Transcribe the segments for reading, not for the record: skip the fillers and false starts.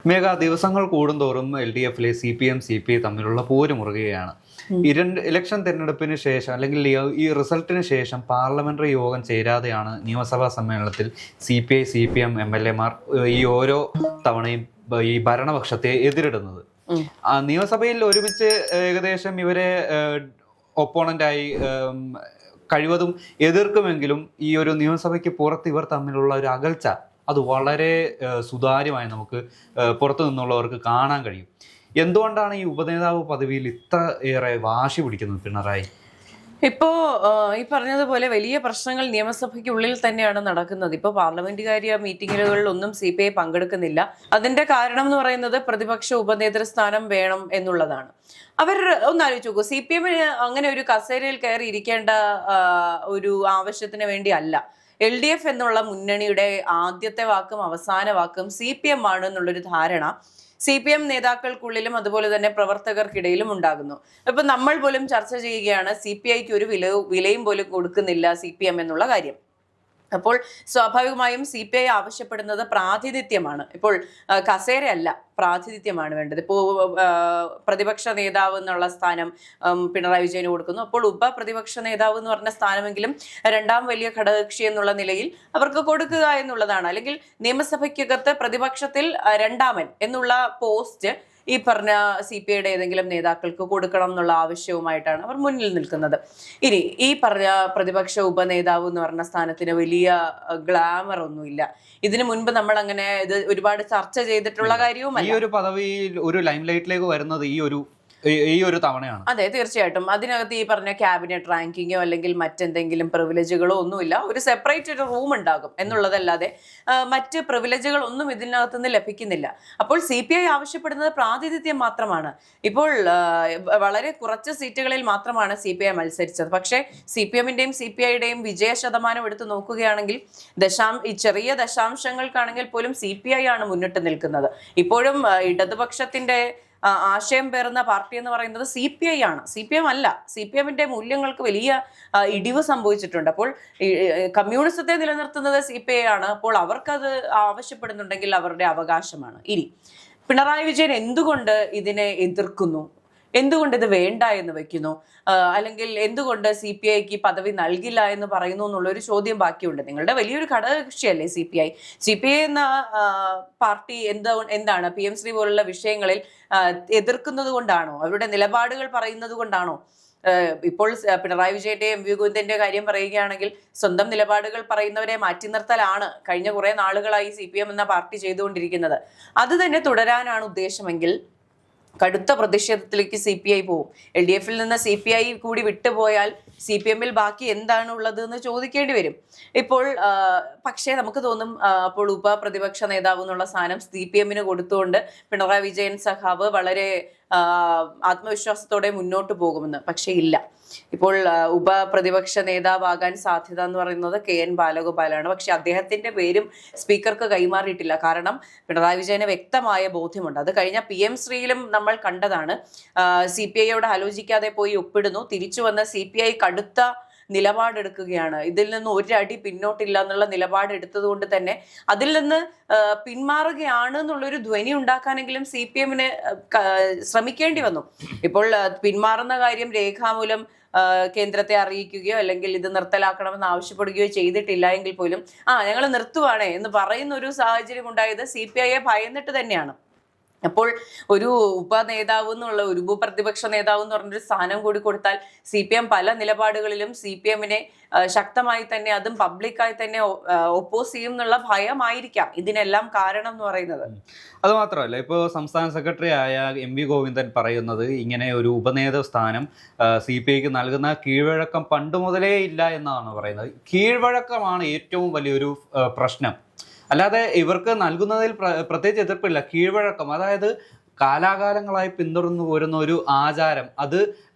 മേഘ ദിവസങ്ങൾ കൂടുന്തോറും LDF-ലെ CPM CPI തമ്മിലുള്ള പോര് മുറുകയാണ്. ഇലക്ഷൻ തെരഞ്ഞെടുപ്പിന് ശേഷം അല്ലെങ്കിൽ ഈ റിസൾട്ടിന് ശേഷം പാർലമെന്ററി യോഗം ചേരാതെയാണ് നിയമസഭാ സമ്മേളനത്തിൽ CPI CPM MLA-മാർ ഈ ഓരോ തവണയും ഈ ഭരണപക്ഷത്തെ എതിരിടുന്നത്. നിയമസഭയിൽ ഒരുമിച്ച് ഏകദേശം ഇവരെ ഒപ്പോണന്റായി കഴിവതും എതിർക്കുമെങ്കിലും ഈ ഒരു നിയമസഭയ്ക്ക് പുറത്ത് ഇവർ തമ്മിലുള്ള ഒരു അകൽച്ച അത് വളരെ സുതാര്യമായി നമുക്ക് പുറത്തു നിന്നുള്ളവർക്ക് കാണാൻ കഴിയും. എന്തുകൊണ്ടാണ് ഈ ഉപനേതാവ് പദവിയിൽ ഇത്ര ഏറെ വാശി പിടിക്കുന്നത് പിണറായി? ഈ പറഞ്ഞതുപോലെ വലിയ പ്രശ്നങ്ങൾ നിയമസഭയ്ക്കുള്ളിൽ തന്നെയാണ് നടക്കുന്നത്. ഇപ്പോൾ പാർലമെന്റുകാര്യ മീറ്റിങ്ങുകളിലൊന്നും CPI പങ്കെടുക്കുന്നില്ല. അതിന്റെ കാരണം എന്ന് പറയുന്നത് പ്രതിപക്ഷ ഉപനേതൃസ്ഥാനം വേണം എന്നുള്ളതാണ്. അവർ ഒന്നാലോചിച്ച് നോക്കൂ, CPM-ന് അങ്ങനെ ഒരു കസേരയിൽ കയറി ഇരിക്കേണ്ട ഒരു ആവശ്യത്തിന് വേണ്ടി അല്ല. LDF എന്നുള്ള മുന്നണിയുടെ ആദ്യത്തെ വാക്കും അവസാന വാക്കും CPM ആണ് എന്നുള്ളൊരു ധാരണ CPM നേതാക്കൾക്കുള്ളിലും അതുപോലെ തന്നെ പ്രവർത്തകർക്കിടയിലും ഉണ്ടാകുന്നു. ഇപ്പൊ നമ്മൾ പോലും ചർച്ച ചെയ്യുകയാണ് CPIക്ക് ഒരു വിലയും പോലും കൊടുക്കുന്നില്ല CPM എന്നുള്ള കാര്യം. അപ്പോൾ സ്വാഭാവികമായും CPI ആവശ്യപ്പെടുന്നത് പ്രാതിനിധ്യമാണ്. ഇപ്പോൾ കസേരയല്ല, പ്രാതിനിധ്യമാണ് വേണ്ടത്. ഇപ്പോൾ പ്രതിപക്ഷ നേതാവ് എന്നുള്ള സ്ഥാനം പിണറായി വിജയന് കൊടുക്കുന്നു. അപ്പോൾ ഉപപ്രതിപക്ഷ നേതാവ് എന്ന് പറഞ്ഞ സ്ഥാനമെങ്കിലും രണ്ടാം വലിയ ഘടകകക്ഷി എന്നുള്ള നിലയിൽ അവർക്ക് കൊടുക്കുക എന്നുള്ളതാണ്. അല്ലെങ്കിൽ നിയമസഭയ്ക്കകത്ത് പ്രതിപക്ഷത്തിൽ രണ്ടാമൻ എന്നുള്ള പോസ്റ്റ് ഈ പറഞ്ഞ CPIയുടെ ഏതെങ്കിലും നേതാക്കൾക്ക് കൊടുക്കണം എന്നുള്ള ആവശ്യവുമായിട്ടാണ് അവർ മുന്നിൽ നിൽക്കുന്നത്. ഇനി ഈ പറഞ്ഞ പ്രതിപക്ഷ ഉപനേതാവ് എന്ന് പറഞ്ഞ സ്ഥാനത്തിന് വലിയ ഗ്ലാമർ ഒന്നുമില്ല. ഇതിനു മുൻപ് നമ്മൾ അങ്ങനെ ഇത് ഒരുപാട് ചർച്ച ചെയ്തിട്ടുള്ള കാര്യവുമല്ല. ഈ ഒരു പദവിയിൽ ഒരു ലൈം ലൈറ്റിലേക്ക് വരുന്നത് ഈ ഒരു തവണയാണ്. അതെ, തീർച്ചയായിട്ടും. അതിനകത്ത് ഈ പറഞ്ഞ ക്യാബിനറ്റ് റാങ്കിങ്ങോ അല്ലെങ്കിൽ മറ്റെന്തെങ്കിലും പ്രിവിലേജുകളോ ഒന്നുമില്ല. ഒരു സെപ്പറേറ്റ് ഒരു റൂം ഉണ്ടാകും എന്നുള്ളതല്ലാതെ മറ്റ് പ്രിവിലേജുകൾ ഒന്നും ഇതിനകത്തുനിന്ന് ലഭിക്കുന്നില്ല. അപ്പോൾ CPI ആവശ്യപ്പെടുന്നത് പ്രാതിനിധ്യം മാത്രമാണ്. ഇപ്പോൾ വളരെ കുറച്ച് സീറ്റുകളിൽ മാത്രമാണ് CPI മത്സരിച്ചത്. പക്ഷേ CPM-ന്റെയും CPI-യുടെയും വിജയ ശതമാനം എടുത്ത് നോക്കുകയാണെങ്കിൽ ഈ ചെറിയ ദശാംശങ്ങൾക്കാണെങ്കിൽ പോലും CPI ആണ് മുന്നിട്ട് നിൽക്കുന്നത്. ഇപ്പോഴും ഇടതുപക്ഷത്തിന്റെ ആശയം പേറുന്ന പാർട്ടി എന്ന് പറയുന്നത് CPI ആണ്, CPM അല്ല. CPM-ന്റെ മൂല്യങ്ങൾക്ക് വലിയ ഇടിവ് സംഭവിച്ചിട്ടുണ്ട്. അപ്പോൾ കമ്മ്യൂണിസത്തെ നിലനിർത്തുന്നത് CPI ആണ്. അപ്പോൾ അവർക്കത് ആവശ്യപ്പെടുന്നുണ്ടെങ്കിൽ അവരുടെ അവകാശമാണ്. ഇനി പിണറായി വിജയൻ എന്തുകൊണ്ട് ഇതിനെ എതിർക്കുന്നു, എന്തുകൊണ്ട് ഇത് വേണ്ട എന്ന് വെക്കുന്നു, അല്ലെങ്കിൽ എന്തുകൊണ്ട് CPIക്ക് പദവി നൽകില്ല എന്ന് പറയുന്നു എന്നുള്ളൊരു ചോദ്യം ബാക്കിയുണ്ട്. നിങ്ങളുടെ വലിയൊരു ഘടകകക്ഷിയല്ലേ CPI എന്ന പാർട്ടി എന്താണ് PM ശ്രീ പോലുള്ള വിഷയങ്ങളിൽ എതിർക്കുന്നത് കൊണ്ടാണോ, അവരുടെ നിലപാടുകൾ പറയുന്നത് കൊണ്ടാണോ? ഇപ്പോൾ പിണറായി വിജയന്റെ MV ഗോവിന്ദന്റെ കാര്യം പറയുകയാണെങ്കിൽ സ്വന്തം നിലപാടുകൾ പറയുന്നവരെ മാറ്റി നിർത്തലാണ് കഴിഞ്ഞ കുറെ നാളുകളായി CPM എന്ന പാർട്ടി ചെയ്തുകൊണ്ടിരിക്കുന്നത്. അത് തന്നെ തുടരാനാണ് ഉദ്ദേശമെങ്കിൽ കടുത്ത പ്രതിഷേധത്തിലേക്ക് CPI പോവും. LDF-ൽ നിന്ന് CPI കൂടി വിട്ടുപോയാൽ CPM-ൽ ബാക്കി എന്താണ് ഉള്ളത് എന്ന് ചോദിക്കേണ്ടി വരും. ഇപ്പോൾ പക്ഷേ നമുക്ക് തോന്നും അപ്പോൾ ഉപപ്രതിപക്ഷ നേതാവ് എന്നുള്ള സ്ഥാനം CPM-ന് കൊടുത്തുകൊണ്ട് പിണറായി വിജയൻ സഖാവ് വളരെ ആത്മവിശ്വാസത്തോടെ മുന്നോട്ട് പോകുമെന്ന്. പക്ഷേ ഇല്ല. ഇപ്പോൾ ഉപപ്രതിപക്ഷ നേതാവാകാൻ സാധ്യത എന്ന് പറയുന്നത് KN ബാലഗോപാലാണ്. പക്ഷെ അദ്ദേഹത്തിന്റെ പേരും സ്പീക്കർക്ക് കൈമാറിയിട്ടില്ല. കാരണം പിണറായി വിജയന് വ്യക്തമായ ബോധ്യമുണ്ട്. അത് കഴിഞ്ഞ PM ശ്രീയിലും നമ്മൾ കണ്ടതാണ്. CPI-യോട് ആലോചിക്കാതെ പോയി ഒപ്പിടുന്നു, തിരിച്ചു വന്ന CPI കടുത്ത നിലപാടെടുക്കുകയാണ്. ഇതിൽ നിന്ന് ഒരടി പിന്നോട്ടില്ല എന്നുള്ള നിലപാട് എടുത്തത് കൊണ്ട് തന്നെ അതിൽ നിന്ന് പിന്മാറുകയാണ് എന്നുള്ളൊരു ധ്വനി ഉണ്ടാക്കാനെങ്കിലും CPM-ന് ശ്രമിക്കേണ്ടി വന്നു. ഇപ്പോൾ പിന്മാറുന്ന കാര്യം രേഖാമൂലം കേന്ദ്രത്തെ അറിയിക്കുകയോ അല്ലെങ്കിൽ ഇത് നിർത്തലാക്കണമെന്ന് ആവശ്യപ്പെടുകയോ ചെയ്തിട്ടില്ല എങ്കിൽ പോലും ഞങ്ങൾ നിർത്തുവാണേ എന്ന് പറയുന്ന ഒരു സാഹചര്യം ഉണ്ടായത് CPI-യെ ഭയന്നിട്ട് തന്നെയാണ്. അപ്പോൾ ഒരു ഉപനേതാവ് എന്നുള്ള ഒരു ഉപപ്രതിപക്ഷ നേതാവ് എന്ന് പറഞ്ഞൊരു സ്ഥാനം കൂടി കൊടുത്താൽ CPM പല നിലപാടുകളിലും CPM-നെ ശക്തമായി തന്നെ അതും പബ്ലിക്കായി തന്നെ ഒപ്പോസ് ചെയ്യും എന്നുള്ള ഭയമായിരിക്കാം ഇതിനെല്ലാം കാരണം എന്ന് പറയുന്നത്. അത് മാത്രമല്ല, ഇപ്പോൾ സംസ്ഥാന സെക്രട്ടറി ആയ MV ഗോവിന്ദൻ പറയുന്നത് ഇങ്ങനെ ഒരു ഉപനേതൃ സ്ഥാനം CPIക്ക് നൽകുന്ന കീഴ്വഴക്കം പണ്ട് മുതലേ ഇല്ല എന്നാണ് പറയുന്നത്. കീഴ്വഴക്കമാണ് ഏറ്റവും വലിയൊരു പ്രശ്നം, അല്ലാതെ ഇവർക്ക് നൽകുന്നതിൽ പ്രത്യേകിച്ച് എതിർപ്പില്ല. കീഴ്വഴക്കം, അതായത് കാലാകാലങ്ങളായി പിന്തുടർന്നു പോരുന്ന ഒരു ആചാരം, അത്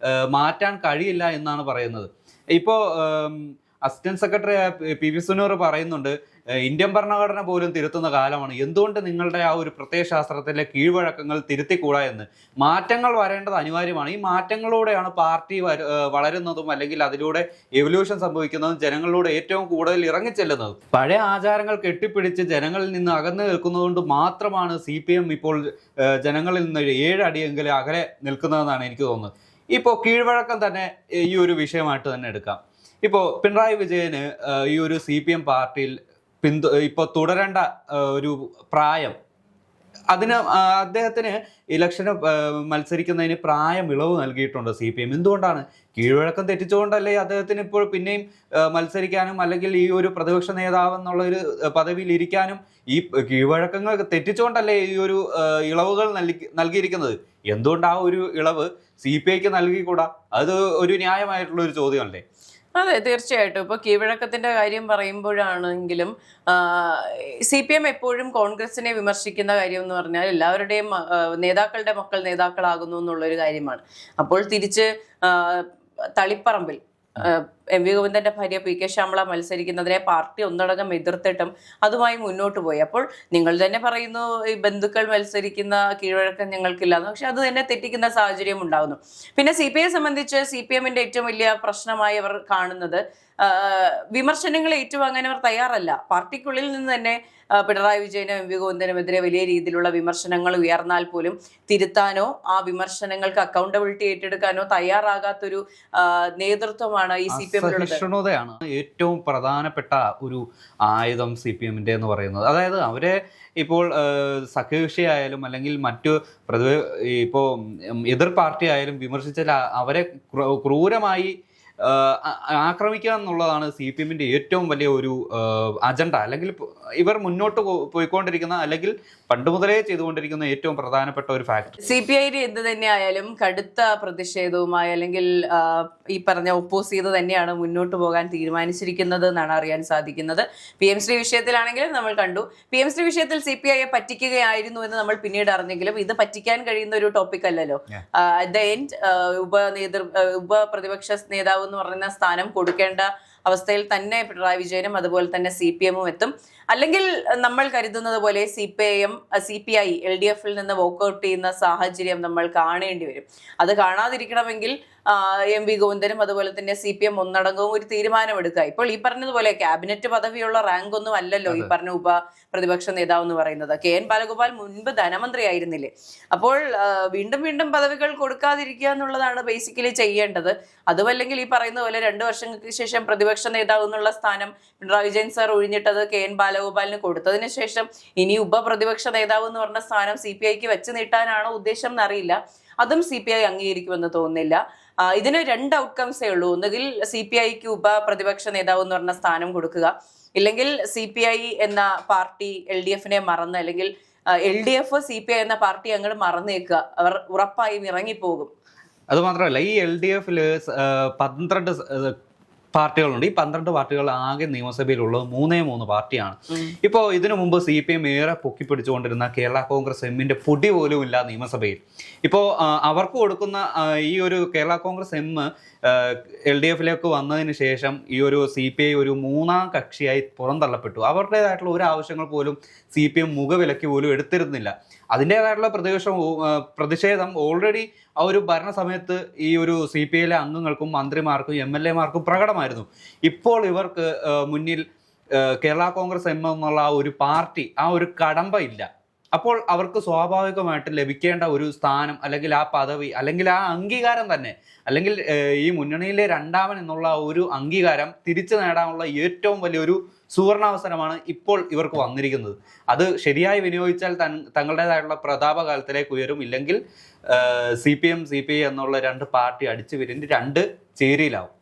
മാറ്റാൻ കഴിയില്ല എന്നാണ് പറയുന്നത്. ഇപ്പോൾ അസിസ്റ്റന്റ് സെക്രട്ടറി PV സുനൂർ പറയുന്നുണ്ട് ഇന്ത്യൻ ഭരണഘടന പോലും തിരുത്തുന്ന കാലമാണ്. എന്തുകൊണ്ട് നിങ്ങളുടെ ആ ഒരു പ്രത്യയശാസ്ത്രത്തിലെ കീഴ്വഴക്കങ്ങൾ തിരുത്തിക്കൂടാ എന്ന്? മാറ്റങ്ങൾ വരേണ്ടത് അനിവാര്യമാണ്. ഈ മാറ്റങ്ങളിലൂടെയാണ് പാർട്ടി വളരുന്നതും അല്ലെങ്കിൽ അതിലൂടെ എവല്യൂഷൻ സംഭവിക്കുന്നതും ജനങ്ങളിലൂടെ ഏറ്റവും കൂടുതൽ ഇറങ്ങിച്ചെല്ലുന്നതും. പഴയ ആചാരങ്ങൾ കെട്ടിപ്പിടിച്ച് ജനങ്ങളിൽ നിന്ന് അകന്നു നിൽക്കുന്നതുകൊണ്ട് മാത്രമാണ് CPM ഇപ്പോൾ ജനങ്ങളിൽ നിന്ന് 7 അടിയെങ്കിലും അകലെ നിൽക്കുന്നതെന്നാണ് എനിക്ക് തോന്നുന്നത്. ഇപ്പോൾ കീഴ്വഴക്കം തന്നെ ഈ ഒരു വിഷയമായിട്ട് തന്നെ എടുക്കാം. ഇപ്പോൾ പിണറായി വിജയന് ഈ ഒരു CPM പാർട്ടിയിൽ ഇപ്പോൾ തുടരേണ്ട ഒരു പ്രായം, അതിന് അദ്ദേഹത്തിന് ഇലക്ഷന് മത്സരിക്കുന്നതിന് പ്രായം ഇളവ് നൽകിയിട്ടുണ്ട് CPM. എന്തുകൊണ്ടാണ്? കീഴ്വഴക്കം തെറ്റിച്ചുകൊണ്ടല്ലേ അദ്ദേഹത്തിന് ഇപ്പോൾ പിന്നെയും മത്സരിക്കാനും അല്ലെങ്കിൽ ഈ ഒരു പ്രതിപക്ഷ നേതാവ് എന്നുള്ള ഒരു പദവിയിൽ ഇരിക്കാനും ഈ കീഴ്വഴക്കങ്ങൾ തെറ്റിച്ചുകൊണ്ടല്ലേ ഈ ഒരു ഇളവുകൾ നൽകിയിരിക്കുന്നത്? എന്തുകൊണ്ട് ആ ഒരു ഇളവ് CPIക്ക് നൽകിക്കൂടാ? അത് ഒരു ന്യായമായിട്ടുള്ള ഒരു ചോദ്യമല്ലേ? അതെ, തീർച്ചയായിട്ടും. ഇപ്പോൾ കീഴ്വഴക്കത്തിന്റെ കാര്യം പറയുമ്പോഴാണെങ്കിലും CPM എപ്പോഴും കോൺഗ്രസിനെ വിമർശിക്കുന്ന കാര്യം എന്ന് പറഞ്ഞാൽ എല്ലാവരുടെയും നേതാക്കളുടെ മക്കൾ നേതാക്കളാകുന്നു എന്നുള്ളൊരു കാര്യമാണ്. അപ്പോൾ തിരിച്ച് തളിപ്പറമ്പിൽ MV ഗോവിന്ദന്റെ ഭാര്യ PK ശ്യാമള മത്സരിക്കുന്നതിനെ പാർട്ടി ഒന്നടങ്കം എതിർത്തിട്ടും അതുമായി മുന്നോട്ട് പോയി. അപ്പോൾ നിങ്ങൾ തന്നെ പറയുന്നു ഈ ബന്ധുക്കൾ മത്സരിക്കുന്ന കീഴ്വഴക്കം ഞങ്ങൾക്കില്ലാന്ന്. പക്ഷെ അത് തന്നെ തെറ്റിക്കുന്ന സാഹചര്യം ഉണ്ടാകുന്നു. പിന്നെ CPI സംബന്ധിച്ച് CPMന്റെ ഏറ്റവും വലിയ പ്രശ്നമായി അവർ കാണുന്നത് വിമർശനങ്ങൾ ഏറ്റുവാങ്ങാൻ അവർ തയ്യാറല്ല. പാർട്ടിക്കുള്ളിൽ നിന്ന് തന്നെ പിണറായി വിജയനും MV ഗോവിന്ദനുമെതിരെ വലിയ രീതിയിലുള്ള വിമർശനങ്ങൾ ഉയർന്നാൽ പോലും തിരുത്താനോ ആ വിമർശനങ്ങൾക്ക് അക്കൗണ്ടബിലിറ്റി ഏറ്റെടുക്കാനോ തയ്യാറാകാത്തൊരു നേതൃത്വമാണ് ഈ സഹിഷ്ണുതയാണ് ഏറ്റവും പ്രധാനപ്പെട്ട ഒരു ആയുധം CPMന്റെ എന്ന് പറയുന്നത്. അതായത് അവരെ ഇപ്പോൾ സഖ്യകക്ഷിയായാലും അല്ലെങ്കിൽ മറ്റു ഇപ്പോൾ എതിർ പാർട്ടി ആയാലും വിമർശിച്ചാൽ അവരെ ക്രൂരമായി ആക്രമിക്കുക എന്നുള്ളതാണ് CPMന്റെ ഏറ്റവും വലിയ ഒരു അജണ്ട, അല്ലെങ്കിൽ ഇവർ മുന്നോട്ട് പോയിക്കൊണ്ടിരിക്കുന്ന അല്ലെങ്കിൽ പണ്ട് മുതലേ ചെയ്തുകൊണ്ടിരിക്കുന്ന ഏറ്റവും പ്രധാനപ്പെട്ട ഒരു ഫാക്ടർ. CPI എന്ത് തന്നെ ആയാലും കടുത്ത പ്രതിഷേധവുമായി അല്ലെങ്കിൽ ഈ പറഞ്ഞ ഒപ്പോസ് ചെയ്ത് തന്നെയാണ് മുന്നോട്ട് പോകാൻ തീരുമാനിച്ചിരിക്കുന്നത് എന്നാണ് അറിയാൻ സാധിക്കുന്നത്. PM ശ്രീ വിഷയത്തിലാണെങ്കിലും നമ്മൾ കണ്ടു, PM ശ്രീ വിഷയത്തിൽ CPIയെ പറ്റിക്കുകയായിരുന്നു എന്ന് നമ്മൾ പിന്നീട് അറിഞ്ഞെങ്കിലും ഇത് പറ്റിക്കാൻ കഴിയുന്ന ഒരു ടോപ്പിക് അല്ലല്ലോ. അറ്റ് ദ എൻഡ് ഉപപ്രതിപക്ഷ നേതാവ് എന്ന് പറയുന്ന സ്ഥാനം കൊടുക്കേണ്ട അവസ്ഥയിൽ തന്നെ പിണറായി വിജയനും അതുപോലെ തന്നെ CPMഉം എത്തും. അല്ലെങ്കിൽ നമ്മൾ കരുതുന്നത് പോലെ CPI LDFിൽ നിന്ന് വോക്കൗട്ട് ചെയ്യുന്ന സാഹചര്യം നമ്മൾ കാണേണ്ടി വരും. അത് കാണാതിരിക്കണമെങ്കിൽ MV ഗോവിന്ദനും അതുപോലെ തന്നെ CPM ഒന്നടങ്കവും ഒരു തീരുമാനമെടുക്കുക. ഇപ്പോൾ ഈ പറഞ്ഞതുപോലെ ക്യാബിനറ്റ് പദവിയുള്ള റാങ്ക് ഒന്നും അല്ലല്ലോ ഈ പറഞ്ഞ പ്രതിപക്ഷ നേതാവ് എന്ന് പറയുന്നത്. KN ബാലഗോപാൽ മുൻപ് ധനമന്ത്രി ആയിരുന്നില്ലേ? അപ്പോൾ വീണ്ടും വീണ്ടും പദവികൾ കൊടുക്കാതിരിക്കുക എന്നുള്ളതാണ് ബേസിക്കലി ചെയ്യേണ്ടത്. അതുമല്ലെങ്കിൽ ഈ പറയുന്ന പോലെ 2 വർഷങ്ങൾക്ക് ശേഷം പ്രതിപക്ഷ നേതാവ് എന്നുള്ള സ്ഥാനം പിണറായി വിജയൻ സാർ ഒഴിഞ്ഞിട്ടത് KN ബാലഗോപാലിന് കൊടുത്തതിന് ശേഷം ഇനി ഉപപ്രതിപക്ഷ നേതാവ് എന്ന് പറഞ്ഞ സ്ഥാനം CPIക്ക് വെച്ച് നീട്ടാനാണോ ഉദ്ദേശം എന്നറിയില്ല. അതും CPI അംഗീകരിക്കുമെന്ന് തോന്നുന്നില്ല. ഇതിന് 2 ഔട്ട്കംസേ ഉള്ളൂ. ഒന്നുകിൽ CPIക്ക് ഉപപ്രതിപക്ഷ നേതാവ് എന്ന് പറഞ്ഞ സ്ഥാനം കൊടുക്കുക, ഇല്ലെങ്കിൽ CPI എന്ന പാർട്ടി LDFനെ മറന്ന്, അല്ലെങ്കിൽ LDF CPI എന്ന പാർട്ടി അങ്ങോട്ട് മറന്നേക്കുക. അവർ ഉറപ്പായും ഇറങ്ങിപ്പോകും. അതുമാത്രമല്ല, ഈ LDFിൽ 12 പാർട്ടികളുണ്ട്. ഈ 12 പാർട്ടികൾ ആകെ നിയമസഭയിലുള്ളത് 3 പാർട്ടിയാണ്. ഇപ്പോൾ ഇതിനു മുമ്പ് CPM ഏറെ പൊക്കിപ്പിടിച്ചുകൊണ്ടിരുന്ന കേരള കോൺഗ്രസ് എമ്മിന്റെ പൊടി പോലും ഇല്ല നിയമസഭയിൽ. ഇപ്പോൾ അവർക്ക് കൊടുക്കുന്ന ഈ ഒരു കേരള കോൺഗ്രസ് എം LDFിലേക്ക് വന്നതിന് ശേഷം ഈ ഒരു CPI ഒരു 3ാം കക്ഷിയായി പുറന്തള്ളപ്പെട്ടു. അവരുടേതായിട്ടുള്ള ഒരു ആവശ്യങ്ങൾ പോലും CPM മുഖവിലയ്ക്ക് പോലും എടുത്തിരുന്നില്ല. അതിൻ്റെതായിട്ടുള്ള പ്രതിഷേധം ഓൾറെഡി ആ ഒരു ഭരണ സമയത്ത് ഈ ഒരു CPIയിലെ അംഗങ്ങൾക്കും മന്ത്രിമാർക്കും MLAമാർക്കും പ്രകടമായിരുന്നു. ഇപ്പോൾ ഇവർക്ക് മുന്നിൽ കേരള കോൺഗ്രസ് എം എന്നുള്ള ആ ഒരു പാർട്ടി, ആ ഒരു കടമ്പ ഇല്ല. അപ്പോൾ അവർക്ക് സ്വാഭാവികമായിട്ട് ലഭിക്കേണ്ട ഒരു സ്ഥാനം അല്ലെങ്കിൽ ആ പദവി അല്ലെങ്കിൽ ആ അംഗീകാരം തന്നെ, അല്ലെങ്കിൽ ഈ മുന്നണിയിലെ 2ാമൻ എന്നുള്ള ഒരു അംഗീകാരം തിരിച്ചു നേടാനുള്ള ഏറ്റവും വലിയൊരു സുവർണാവസരമാണ് ഇപ്പോൾ ഇവർക്ക് വന്നിരിക്കുന്നത്. അത് ശരിയായി വിനിയോഗിച്ചാൽ തങ്ങളുടേതായിട്ടുള്ള പ്രതാപകാലത്തിലേക്ക് ഉയരും. ഇല്ലെങ്കിൽ CPM CPI എന്നുള്ള 2 പാർട്ടി അടിച്ചു വിരിഞ്ഞ് 2 ചേരിയിലാവും.